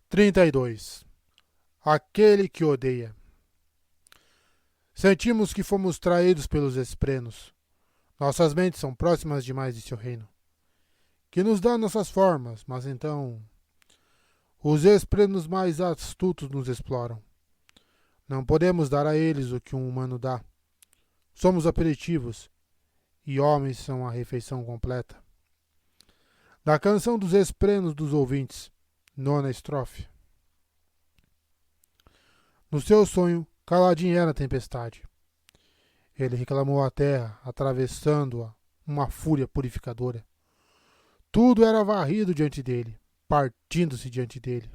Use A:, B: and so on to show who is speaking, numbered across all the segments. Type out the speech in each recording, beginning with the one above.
A: 32. Aquele que odeia. Sentimos que fomos traídos pelos esprenos. Nossas mentes são próximas demais de seu reino, que nos dá nossas formas, mas então os esprenos mais astutos nos exploram. Não podemos dar a eles o que um humano dá. Somos aperitivos, e homens são a refeição completa. Da canção dos esprenos dos ouvintes, nona estrofe. No seu sonho, Caladinho era a tempestade. Ele reclamou a terra, atravessando-a, uma fúria purificadora. Tudo era varrido diante dele, partindo-se diante dele.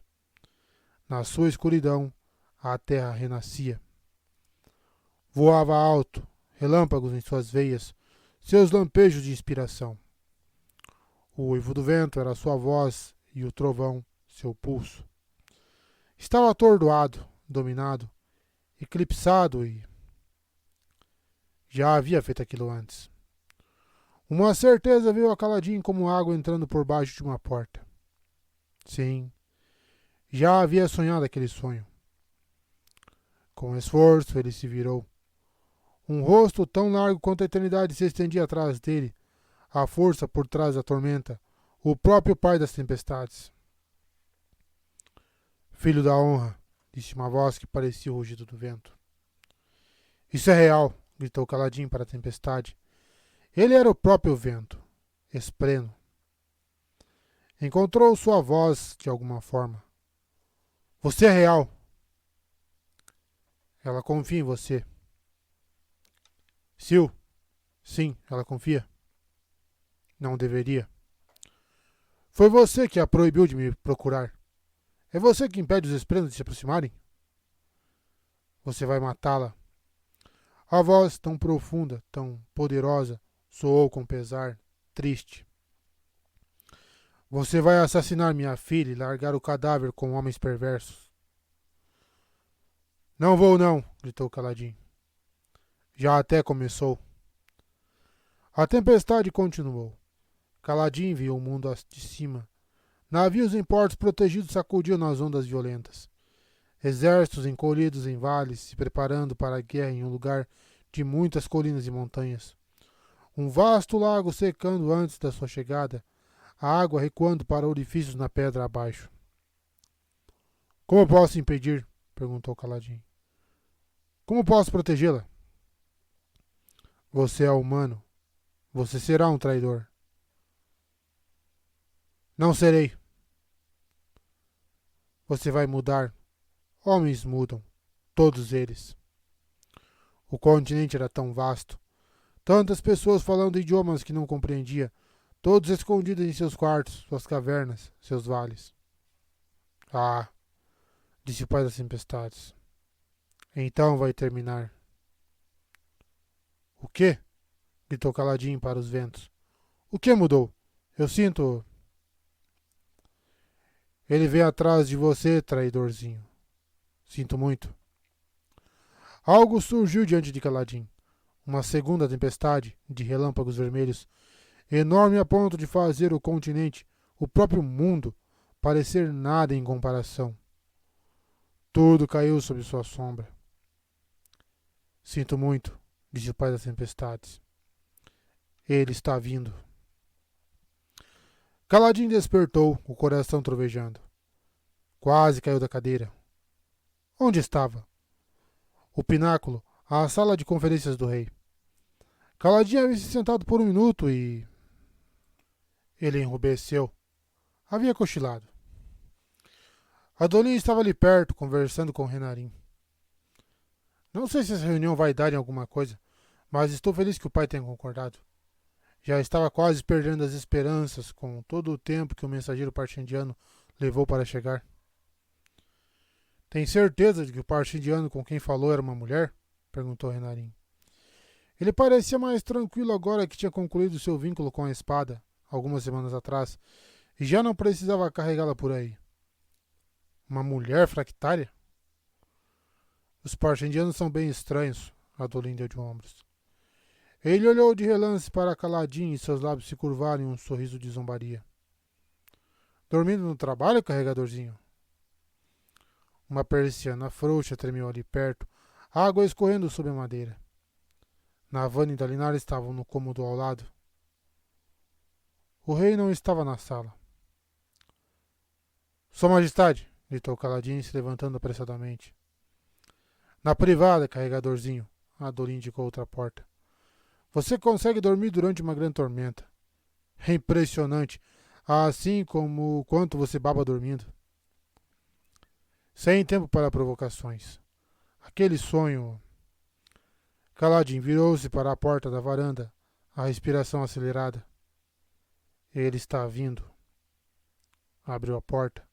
A: Na sua escuridão, a terra renascia. Voava alto, relâmpagos em suas veias, seus lampejos de inspiração. O uivo do vento era sua voz e o trovão, seu pulso. Estava atordoado, dominado, eclipsado e já havia feito aquilo antes. Uma certeza veio a Caladinho como água entrando por baixo de uma porta. Sim, já havia sonhado aquele sonho. Com esforço, ele se virou. Um rosto tão largo quanto a eternidade se estendia atrás dele, a força por trás da tormenta, o próprio pai das tempestades. Filho da honra, disse uma voz que parecia o rugido do vento. Isso é real, gritou Caladinho para a tempestade. Ele era o próprio vento, espreno. Encontrou sua voz de alguma forma. Você é real. Ela confia em você. Sil, sim, ela confia. Não deveria. Foi você que a proibiu de me procurar. É você que impede os esprenos de se aproximarem? Você vai matá-la. A voz, tão profunda, tão poderosa, soou com pesar, triste. Você vai assassinar minha filha e largar o cadáver com homens perversos. Não vou não, gritou Caladinho. Já até começou. A tempestade continuou. Caladinho viu o mundo de cima. Navios em portos protegidos sacudiam nas ondas violentas. Exércitos encolhidos em vales, se preparando para a guerra em um lugar de muitas colinas e montanhas. Um vasto lago secando antes da sua chegada, a água recuando para orifícios na pedra abaixo. Como posso impedir? Perguntou Caladinho. Como posso protegê-la? Você é humano. Você será um traidor. Não serei. Você vai mudar. Homens mudam. Todos eles. O continente era tão vasto. Tantas pessoas falando idiomas que não compreendia. Todos escondidos em seus quartos, suas cavernas, seus vales. Ah, disse o pai das tempestades. Então vai terminar. O quê? Gritou Caladinho para os ventos. O que mudou? Eu sinto. Ele vem atrás de você, traidorzinho. Sinto muito. Algo surgiu diante de Caladinho. Uma segunda tempestade de relâmpagos vermelhos, enorme a ponto de fazer o continente, o próprio mundo, parecer nada em comparação. Tudo caiu sob sua sombra. Sinto muito, disse o pai das tempestades. Ele está vindo. Caladinho despertou, o coração trovejando. Quase caiu da cadeira. Onde estava? O pináculo, a sala de conferências do rei. Caladinho havia se sentado por um minuto e... Ele enrubesceu. Havia cochilado. Adolinha estava ali perto, conversando com Renarim. Não sei se essa reunião vai dar em alguma coisa, mas estou feliz que o pai tenha concordado. Já estava quase perdendo as esperanças com todo o tempo que o mensageiro partindiano levou para chegar. Tem certeza de que o partindiano com quem falou era uma mulher? Perguntou Renarim. Ele parecia mais tranquilo agora que tinha concluído seu vínculo com a espada, algumas semanas atrás, e já não precisava carregá-la por aí. Uma mulher fractária? Os partindianos são bem estranhos, Adolin deu de ombros. Ele olhou de relance para Caladinho e seus lábios se curvaram em um sorriso de zombaria. Dormindo no trabalho, carregadorzinho? Uma persiana frouxa tremeu ali perto, água escorrendo sobre a madeira. Navalny e Dalinar estavam no cômodo ao lado. O rei não estava na sala. Sua Majestade, gritou Kaladin, se levantando apressadamente. Na privada, carregadorzinho, Adolin indicou outra porta. Você consegue dormir durante uma grande tormenta. É impressionante, assim como o quanto você baba dormindo. Sem tempo para provocações. Aquele sonho... Kaladin virou-se para a porta da varanda, a respiração acelerada. Ele está vindo. Abriu a porta.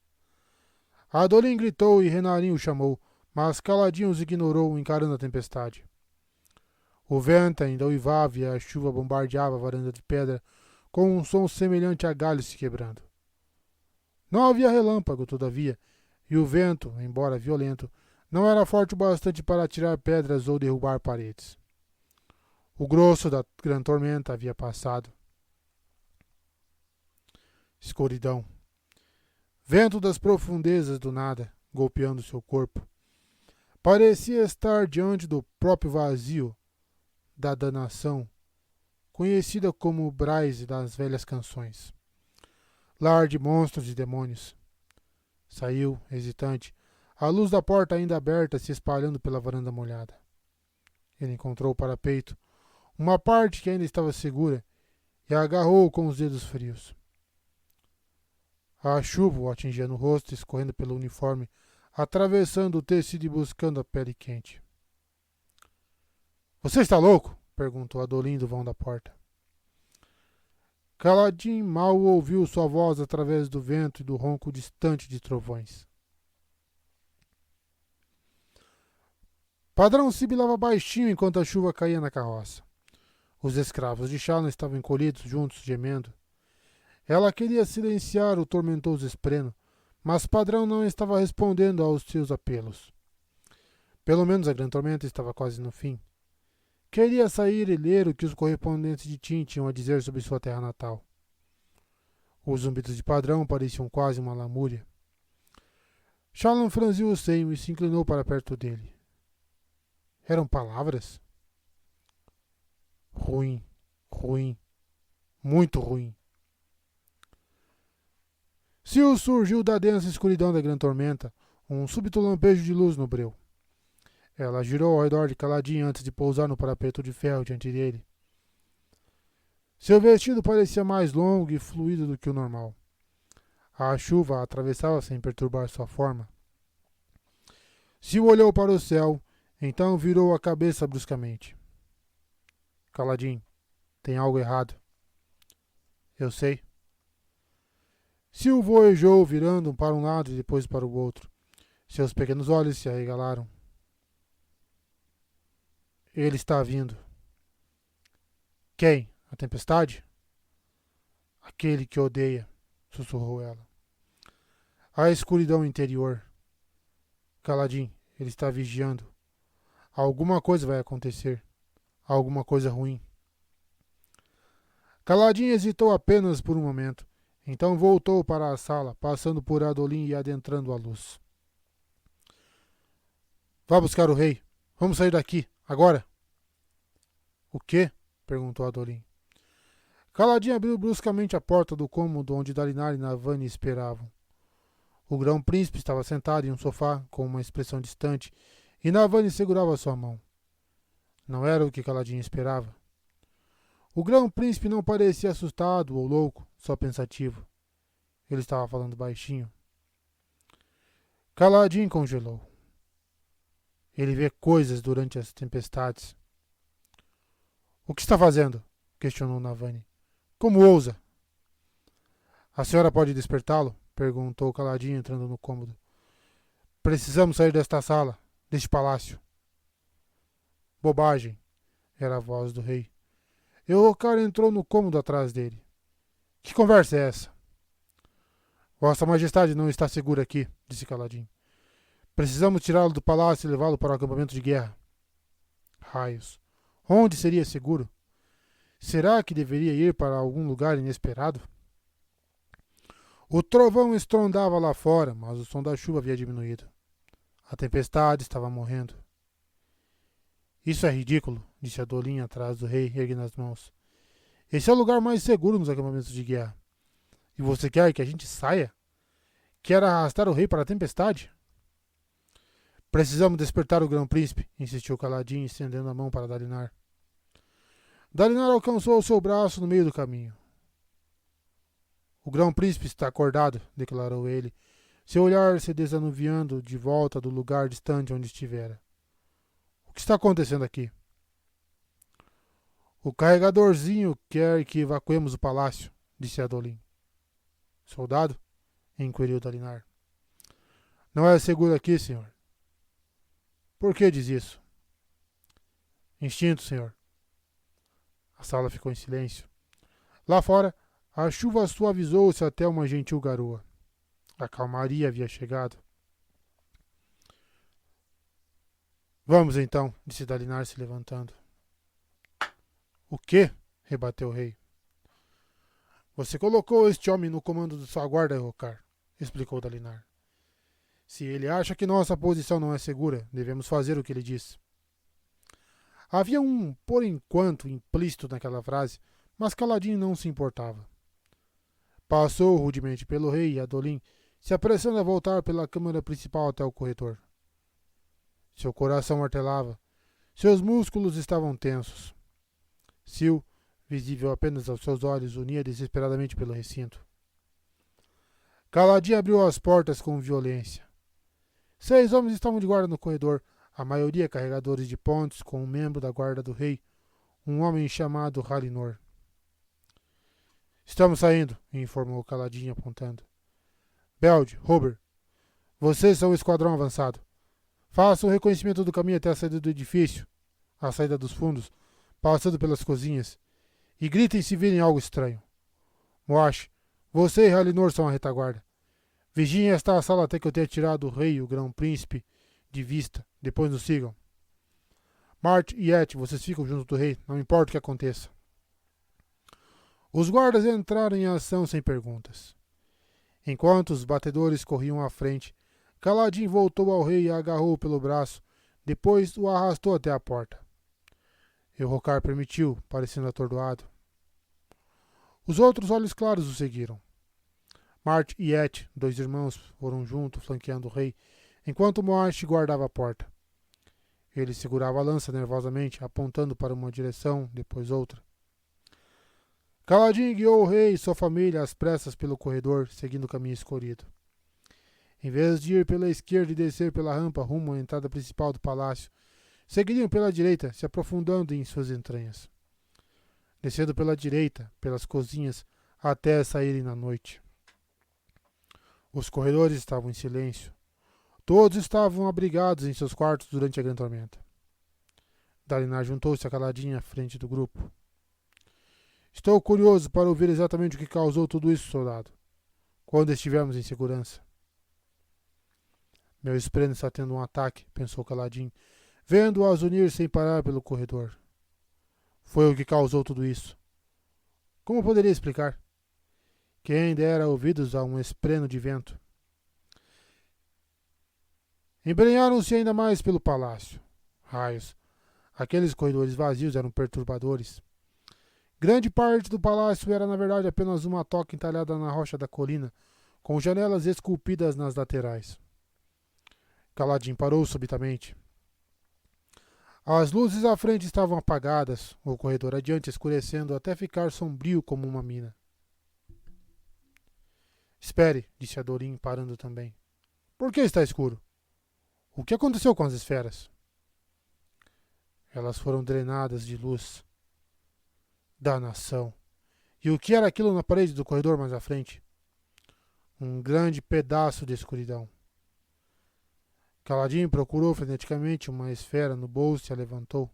A: Adolin gritou e Renarin o chamou, mas Kaladin os ignorou, encarando a tempestade. O vento ainda uivava e a chuva bombardeava a varanda de pedra com um som semelhante a galhos se quebrando. Não havia relâmpago, todavia, e o vento, embora violento, não era forte o bastante para atirar pedras ou derrubar paredes. O grosso da grande tormenta havia passado. Escuridão. Vento das profundezas do nada, golpeando seu corpo. Parecia estar diante do próprio vazio da danação, conhecida como o Braise das velhas canções. Lar de monstros e demônios. Saiu, hesitante, a luz da porta ainda aberta se espalhando pela varanda molhada. Ele encontrou o parapeito, uma parte que ainda estava segura, e a agarrou com os dedos frios. A chuva o atingia no rosto, escorrendo pelo uniforme, atravessando o tecido e buscando a pele quente. Você está louco? Perguntou Adolin do vão da porta. Kaladin mal ouviu sua voz através do vento e do ronco distante de trovões. Padrão sibilava baixinho enquanto a chuva caía na carroça. Os escravos de Shallan estavam encolhidos juntos, gemendo. Ela queria silenciar o tormentoso espreno, mas Padrão não estava respondendo aos seus apelos. Pelo menos a grande tormenta estava quase no fim. Queria sair e ler o que os correspondentes de Tin tinham a dizer sobre sua terra natal. Os zumbidos de Padrão pareciam quase uma lamúria. Shallan franziu o senho e se inclinou para perto dele. Eram palavras? Ruim, ruim, muito ruim. Sil surgiu da densa escuridão da grande tormenta, um súbito lampejo de luz no breu. Ela girou ao redor de Kaladin antes de pousar no parapeito de ferro diante dele. Seu vestido parecia mais longo e fluido do que o normal. A chuva a atravessava sem perturbar sua forma. Sil olhou para o céu, então virou a cabeça bruscamente. Kaladin, tem algo errado. Eu sei. Sil voejou, virando para um lado e depois para o outro. Seus pequenos olhos se arregalaram. Ele está vindo. Quem? A tempestade? Aquele que odeia, sussurrou ela. A escuridão interior. Kaladin, ele está vigiando. Alguma coisa vai acontecer. Alguma coisa ruim. Kaladin hesitou apenas por um momento. Então voltou para a sala, passando por Adolin e adentrando a luz. Vá buscar o rei. Vamos sair daqui, agora. O quê? Perguntou Adolin. Kaladin abriu bruscamente a porta do cômodo onde Dalinar e Navalny esperavam. O grão-príncipe estava sentado em um sofá com uma expressão distante e Navalny segurava sua mão. Não era o que Kaladin esperava. O grão-príncipe não parecia assustado ou louco, só pensativo. Ele estava falando baixinho. Kaladin congelou. Ele vê coisas durante as tempestades. O que está fazendo? Questionou Navalny. Como ousa? A senhora pode despertá-lo? Perguntou Kaladin entrando no cômodo. Precisamos sair desta sala, deste palácio. Bobagem, era a voz do rei. Elhokar entrou no cômodo atrás dele. Que conversa é essa? Vossa Majestade não está segura aqui, disse Kaladin. Precisamos tirá-lo do palácio e levá-lo para o acampamento de guerra. Raios. Onde seria seguro? Será que deveria ir para algum lugar inesperado? O trovão estrondava lá fora, mas o som da chuva havia diminuído. A tempestade estava morrendo. Isso é ridículo, disse Adolin atrás do rei, erguendo as mãos. Esse é o lugar mais seguro nos acampamentos de guerra. E você quer que a gente saia? Quer arrastar o rei para a tempestade? Precisamos despertar o grão-príncipe, insistiu Caladin, estendendo a mão para Dalinar. Dalinar alcançou o seu braço no meio do caminho. O grão-príncipe está acordado, declarou ele, seu olhar se desanuviando de volta do lugar distante onde estivera. O que está acontecendo aqui? O carregadorzinho quer que evacuemos o palácio, disse Adolin. Soldado? Inquiriu Dalinar. Não é seguro aqui, senhor. Por que diz isso? Instinto, senhor. A sala ficou em silêncio. Lá fora, a chuva suavizou-se até uma gentil garoa. A calmaria havia chegado. Vamos então, disse Dalinar se levantando. O quê? Rebateu o rei. Você colocou este homem no comando de sua guarda, Rocar, explicou Dalinar. Se ele acha que nossa posição não é segura, devemos fazer o que ele diz. Havia por enquanto, implícito naquela frase, mas Caladin não se importava. Passou rudemente pelo rei e Adolin, se apressando a voltar pela câmara principal até o corredor. Seu coração martelava. Seus músculos estavam tensos. Sil, visível apenas aos seus olhos, unia desesperadamente pelo recinto. Caladin abriu as portas com violência. 6 homens estavam de guarda no corredor, a maioria carregadores de pontes com um membro da guarda do rei, um homem chamado Halinor. Estamos saindo, informou Caladin apontando. Beld, Huber, vocês são o esquadrão avançado. Façam o reconhecimento do caminho até a saída do edifício, a saída dos fundos, passando pelas cozinhas, e gritem se virem algo estranho. Moash, você e Halinor são a retaguarda. Vigiem esta sala até que eu tenha tirado o rei e o grão-príncipe de vista. Depois nos sigam. Mart e Et, vocês ficam junto do rei, não importa o que aconteça. Os guardas entraram em ação sem perguntas. Enquanto os batedores corriam à frente, Caladin voltou ao rei e agarrou-o pelo braço, depois o arrastou até a porta. Elrocar permitiu, parecendo atordoado. Os outros olhos claros o seguiram. Mart e Et, 2 irmãos, foram juntos, flanqueando o rei, enquanto Moash guardava a porta. Ele segurava a lança nervosamente, apontando para uma direção, depois outra. Caladin guiou o rei e sua família às pressas pelo corredor, seguindo o caminho escolhido. Em vez de ir pela esquerda e descer pela rampa rumo à entrada principal do palácio, seguiriam pela direita, se aprofundando em suas entranhas. Descendo pela direita, pelas cozinhas, até saírem na noite. Os corredores estavam em silêncio. Todos estavam abrigados em seus quartos durante a grande tormenta. Dalinar juntou-se a Caladin à frente do grupo. Estou curioso para ouvir exatamente o que causou tudo isso, soldado. Quando estivermos em segurança. Meu espreno está tendo um ataque, pensou Caladin, vendo-as unir sem parar pelo corredor. Foi o que causou tudo isso. Como poderia explicar? Quem dera ouvidos a um espreno de vento. Embrenharam-se ainda mais pelo palácio. Raios. Aqueles corredores vazios eram perturbadores. Grande parte do palácio era, na verdade, apenas uma toca entalhada na rocha da colina, com janelas esculpidas nas laterais. Caladin parou subitamente. As luzes à frente estavam apagadas, o corredor adiante escurecendo até ficar sombrio como uma mina. Espere, disse Adolin, parando também. Por que está escuro? O que aconteceu com as esferas? Elas foram drenadas de luz. Danação. E o que era aquilo na parede do corredor mais à frente? Um grande pedaço de escuridão. Caladin procurou freneticamente uma esfera no bolso e a levantou.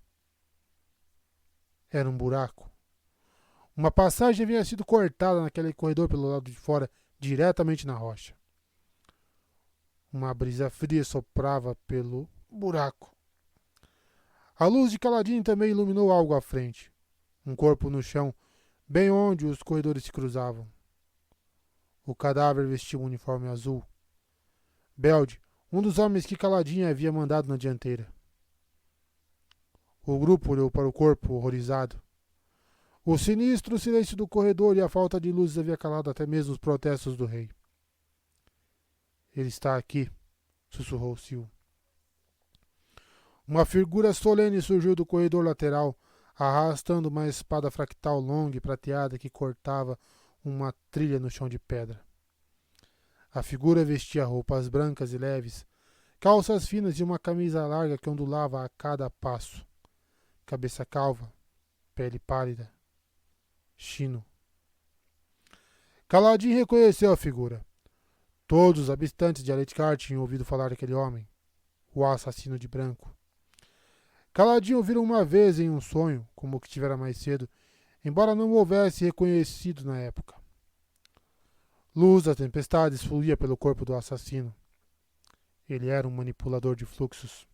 A: Era um buraco. Uma passagem havia sido cortada naquele corredor pelo lado de fora, diretamente na rocha. Uma brisa fria soprava pelo buraco. A luz de Caladin também iluminou algo à frente. Um corpo no chão, bem onde os corredores se cruzavam. O cadáver vestia um uniforme azul. Beld, um dos homens que Caladinho havia mandado na dianteira. O grupo olhou para o corpo, horrorizado. O sinistro silêncio do corredor e a falta de luzes havia calado até mesmo os protestos do rei. Ele está aqui, sussurrou Sil. Uma figura solene surgiu do corredor lateral, arrastando uma espada fractal longa e prateada que cortava uma trilha no chão de pedra. A figura vestia roupas brancas e leves, calças finas e uma camisa larga que ondulava a cada passo. Cabeça calva, pele pálida. Chino. Caladin reconheceu a figura. Todos os habitantes de Aletkar tinham ouvido falar daquele homem, o assassino de branco. Caladin ouviram uma vez em um sonho, como o que tivera mais cedo, embora não o houvesse reconhecido na época. Luz das tempestades fluía pelo corpo do assassino. Ele era um manipulador de fluxos.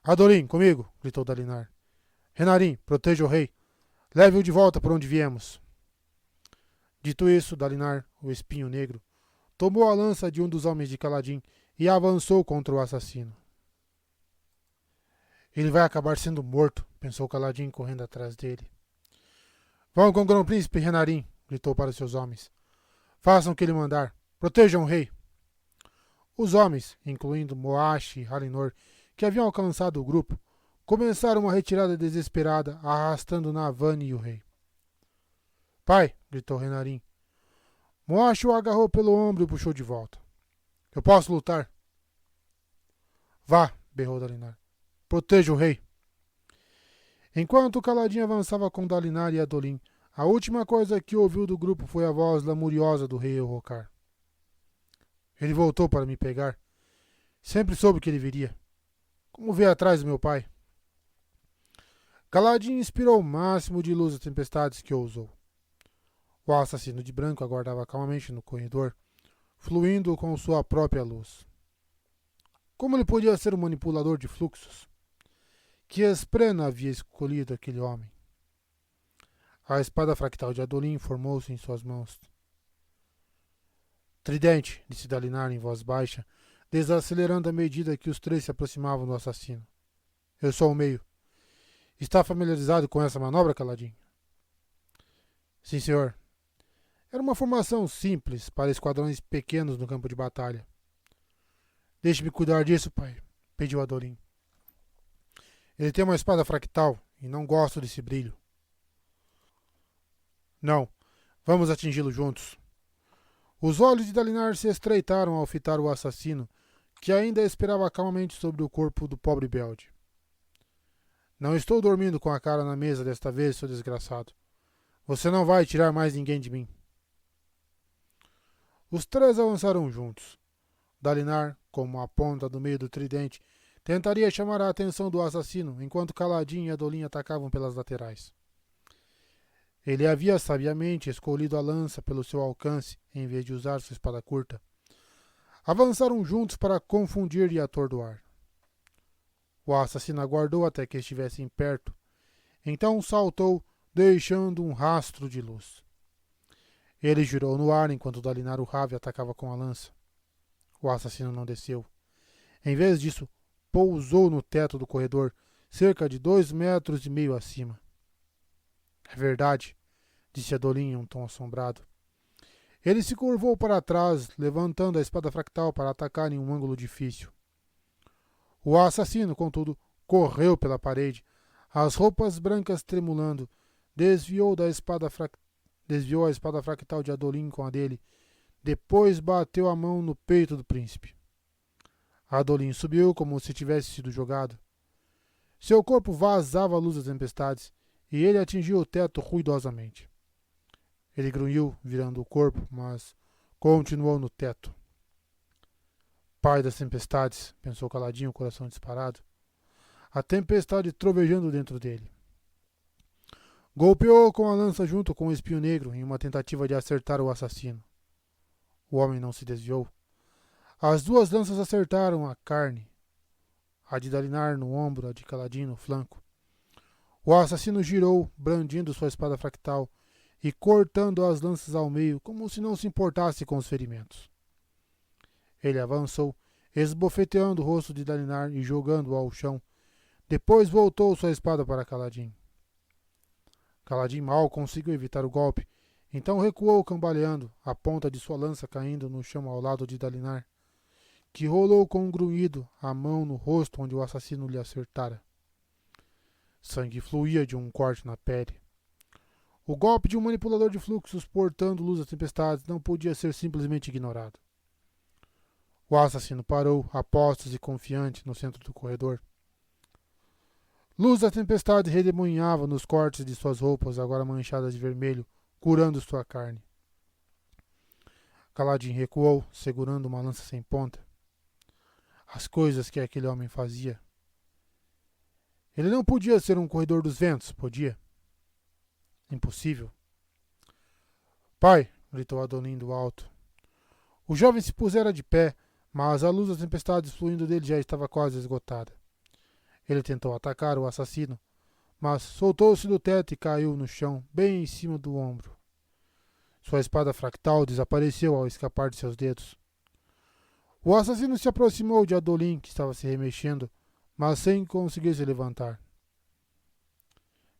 A: Adolin, comigo! Gritou Dalinar. Renarin, proteja o rei. Leve-o de volta por onde viemos. Dito isso, Dalinar, o espinho negro, tomou a lança de um dos homens de Caladin e avançou contra o assassino. Ele vai acabar sendo morto, pensou Caladin correndo atrás dele. Vão com o Grão-Príncipe Renarin, gritou para seus homens. Façam o que ele mandar. Protejam o rei. Os homens, incluindo Moash e Halinor, que haviam alcançado o grupo, começaram uma retirada desesperada, arrastando Navani e o rei. Pai, gritou Renarin. Moash o agarrou pelo ombro e o puxou de volta. Eu posso lutar? Vá, berrou Dalinar. Proteja o rei. Enquanto Caladin avançava com Dalinar e Adolin, a última coisa que ouviu do grupo foi a voz lamuriosa do rei Elrocar. Ele voltou para me pegar. Sempre soube que ele viria. Como veio atrás do meu pai? Caladin inspirou o máximo de luz das tempestades que ousou. O assassino de branco aguardava calmamente no corredor, fluindo com sua própria luz. Como ele podia ser um manipulador de fluxos? Que Esprena havia escolhido aquele homem? A espada fractal de Adolin formou-se em suas mãos. Tridente, disse Dalinar em voz baixa, desacelerando à medida que os três se aproximavam do assassino. Eu sou o meio. Está familiarizado com essa manobra, Caladin? Sim, senhor. Era uma formação simples para esquadrões pequenos no campo de batalha. Deixe-me cuidar disso, pai, pediu Adolin. Ele tem uma espada fractal e não gosto desse brilho. Não, vamos atingi-lo juntos. Os olhos de Dalinar se estreitaram ao fitar o assassino, que ainda esperava calmamente sobre o corpo do pobre Belde. Não estou dormindo com a cara na mesa desta vez, seu desgraçado. Você não vai tirar mais ninguém de mim. Os três avançaram juntos. Dalinar, como a ponta do meio do tridente, tentaria chamar a atenção do assassino, enquanto Caladin e Adolin atacavam pelas laterais. Ele havia sabiamente escolhido a lança pelo seu alcance, em vez de usar sua espada curta. Avançaram juntos para confundir e atordoar. O assassino aguardou até que estivessem perto. Então saltou, deixando um rastro de luz. Ele girou no ar enquanto Dalinar urrava e atacava com a lança. O assassino não desceu. Em vez disso, pousou no teto do corredor, cerca de 2,5 metros acima. É verdade, disse Adolin em um tom assombrado. Ele se curvou para trás, levantando a espada fractal para atacar em um ângulo difícil. O assassino, contudo, correu pela parede, as roupas brancas tremulando, desviou a espada fractal de Adolin com a dele, depois bateu a mão no peito do príncipe. Adolin subiu como se tivesse sido jogado. Seu corpo vazava a luz das tempestades, e ele atingiu o teto ruidosamente. Ele grunhiu, virando o corpo, mas continuou no teto. Pai das tempestades, pensou Caladinho, o coração disparado. A tempestade trovejando dentro dele. Golpeou com a lança junto com o espinho negro em uma tentativa de acertar o assassino. O homem não se desviou. As duas lanças acertaram a carne, a de Dalinar no ombro, a de Caladin no flanco. O assassino girou, brandindo sua espada fractal e cortando as lanças ao meio, como se não se importasse com os ferimentos. Ele avançou, esbofeteando o rosto de Dalinar e jogando-o ao chão. Depois voltou sua espada para Kaladin. Kaladin mal conseguiu evitar o golpe, então recuou cambaleando, a ponta de sua lança caindo no chão ao lado de Dalinar, que rolou com um grunhido, a mão no rosto onde o assassino lhe acertara. Sangue fluía de um corte na pele. O golpe de um manipulador de fluxos portando luz às tempestades não podia ser simplesmente ignorado. O assassino parou, a postos e confiante, no centro do corredor. Luz da tempestade redemoinhava nos cortes de suas roupas, agora manchadas de vermelho, curando sua carne. Kaladin recuou, segurando uma lança sem ponta. As coisas que aquele homem fazia. Ele não podia ser um corredor dos ventos, podia? Impossível. Pai, gritou Adolin do alto. O jovem se pusera de pé, mas a luz das tempestades fluindo dele já estava quase esgotada. Ele tentou atacar o assassino, mas soltou-se do teto e caiu no chão, bem em cima do ombro. Sua espada fractal desapareceu ao escapar de seus dedos. O assassino se aproximou de Adolin, que estava se remexendo, mas sem conseguir se levantar.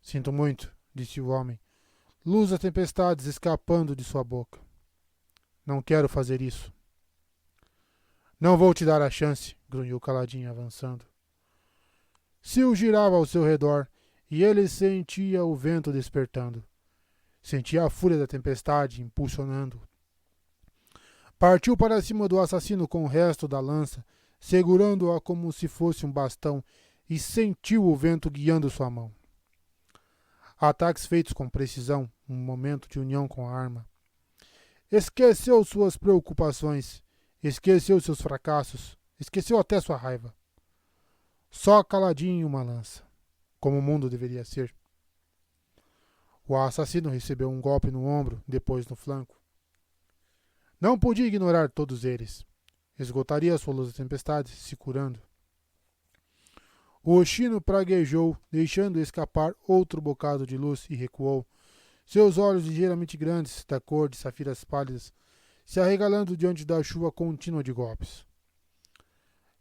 A: Sinto muito, disse o homem, luz das tempestades escapando de sua boca. Não quero fazer isso. Não vou te dar a chance, grunhiu Kaladin, avançando. Sil girava ao seu redor, e ele sentia o vento despertando. Sentia a fúria da tempestade impulsionando. Partiu para cima do assassino com o resto da lança, segurando-a como se fosse um bastão, e sentiu o vento guiando sua mão. Ataques feitos com precisão, um momento de união com a arma. Esqueceu suas preocupações, esqueceu seus fracassos, esqueceu até sua raiva. Só Kaladin e uma lança, como o mundo deveria ser. O assassino recebeu um golpe no ombro, depois no flanco. Não podia ignorar todos eles. Esgotaria sua luz da tempestade, se curando. O Oxino praguejou, deixando escapar outro bocado de luz e recuou, seus olhos ligeiramente grandes, da cor de safiras pálidas, se arregalando diante da chuva contínua de golpes.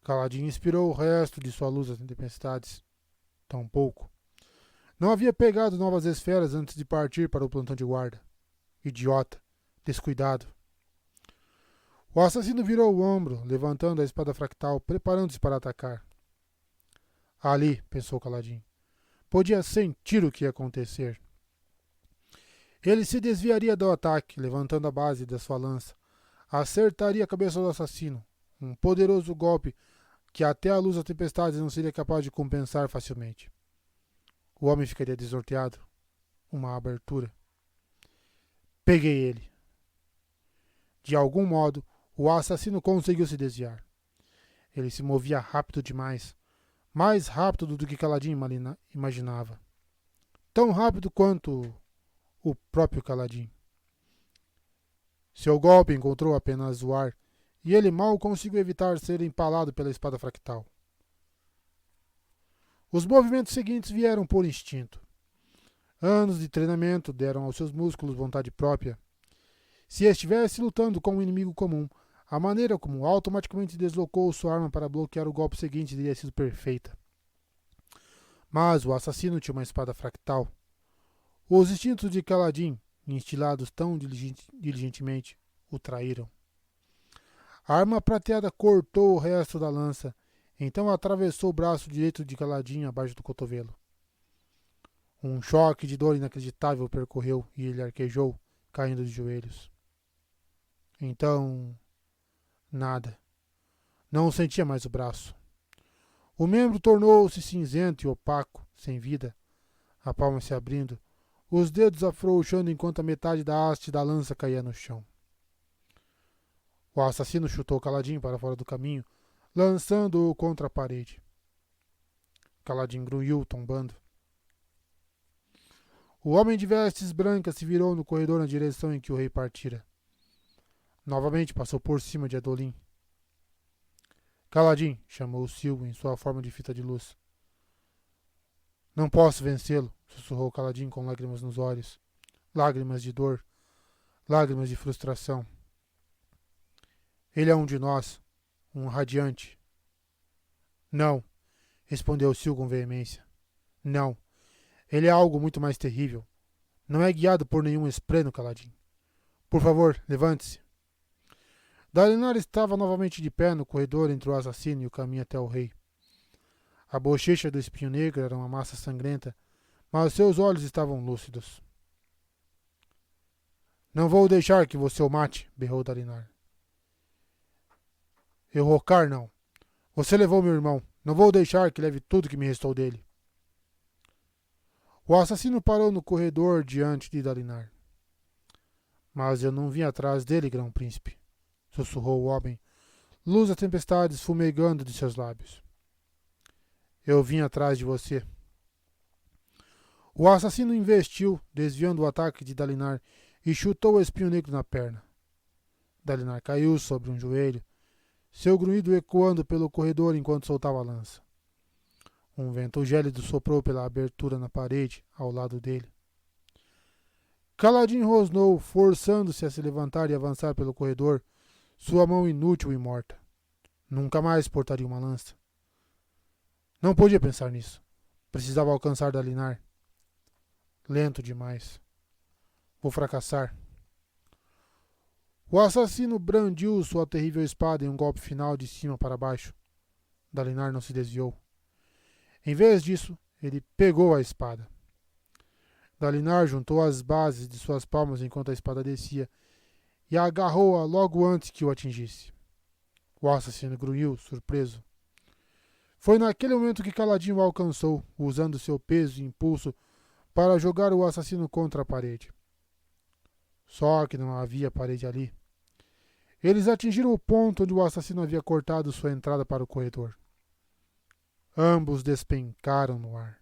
A: Kaladin inspirou o resto de sua luz das tempestades. Tão pouco. Não havia pegado novas esferas antes de partir para o plantão de guarda. Idiota. Descuidado. O assassino virou o ombro, levantando a espada fractal, preparando-se para atacar. Ali, pensou Kaladin. Podia sentir o que ia acontecer. Ele se desviaria do ataque, levantando a base da sua lança. Acertaria a cabeça do assassino. Um poderoso golpe que até a luz da tempestade não seria capaz de compensar facilmente. O homem ficaria desnorteado. Uma abertura. Peguei ele. De algum modo, o assassino conseguiu se desviar. Ele se movia rápido demais. Mais rápido do que Kaladin imaginava. Tão rápido quanto o próprio Kaladin. Seu golpe encontrou apenas o ar, e ele mal conseguiu evitar ser empalado pela espada fractal. Os movimentos seguintes vieram por instinto. Anos de treinamento deram aos seus músculos vontade própria. Se estivesse lutando com um inimigo comum, a maneira como automaticamente deslocou sua arma para bloquear o golpe seguinte teria sido perfeita. Mas o assassino tinha uma espada fractal. Os instintos de Kaladin, instilados tão diligentemente, o traíram. A arma prateada cortou o resto da lança, então atravessou o braço direito de Kaladin abaixo do cotovelo. Um choque de dor inacreditável o percorreu e ele arquejou, caindo de joelhos. Então, nada. Não sentia mais o braço. O membro tornou-se cinzento e opaco, sem vida, a palma se abrindo, os dedos afrouxando enquanto a metade da haste da lança caía no chão. O assassino chutou Kaladin para fora do caminho, lançando-o contra a parede. Kaladin grunhiu, tombando. O homem de vestes brancas se virou no corredor na direção em que o rei partira. Novamente passou por cima de Adolin. Kaladin, chamou Sil em sua forma de fita de luz. Não posso vencê-lo, sussurrou Kaladin com lágrimas nos olhos. Lágrimas de dor, lágrimas de frustração. Ele é um de nós, um radiante. Não, respondeu Sil com veemência. Não, ele é algo muito mais terrível. Não é guiado por nenhum espreno, Kaladin. Por favor, levante-se. Dalinar estava novamente de pé no corredor entre o assassino e o caminho até o rei. A bochecha do espinho negro era uma massa sangrenta, mas seus olhos estavam lúcidos. Não vou deixar que você o mate, berrou Dalinar. Eu rocar não. Você levou meu irmão. Não vou deixar que leve tudo que me restou dele. O assassino parou no corredor diante de Dalinar. Mas eu não vim atrás dele, grão-príncipe, sussurrou o homem, luz da tempestade esfumegando de seus lábios. Eu vim atrás de você. O assassino investiu, desviando o ataque de Dalinar, e chutou o espinho negro na perna. Dalinar caiu sobre um joelho, seu grunhido ecoando pelo corredor enquanto soltava a lança. Um vento gélido soprou pela abertura na parede ao lado dele. Kaladin rosnou, forçando-se a se levantar e avançar pelo corredor, sua mão inútil e morta. Nunca mais portaria uma lança. Não podia pensar nisso. Precisava alcançar Dalinar. Lento demais. Vou fracassar. O assassino brandiu sua terrível espada em um golpe final de cima para baixo. Dalinar não se desviou. Em vez disso, ele pegou a espada. Dalinar juntou as bases de suas palmas enquanto a espada descia e agarrou-a logo antes que o atingisse. O assassino grunhiu, surpreso. Foi naquele momento que Kaladin o alcançou, usando seu peso e impulso para jogar o assassino contra a parede. Só que não havia parede ali. Eles atingiram o ponto onde o assassino havia cortado sua entrada para o corredor. Ambos despencaram no ar.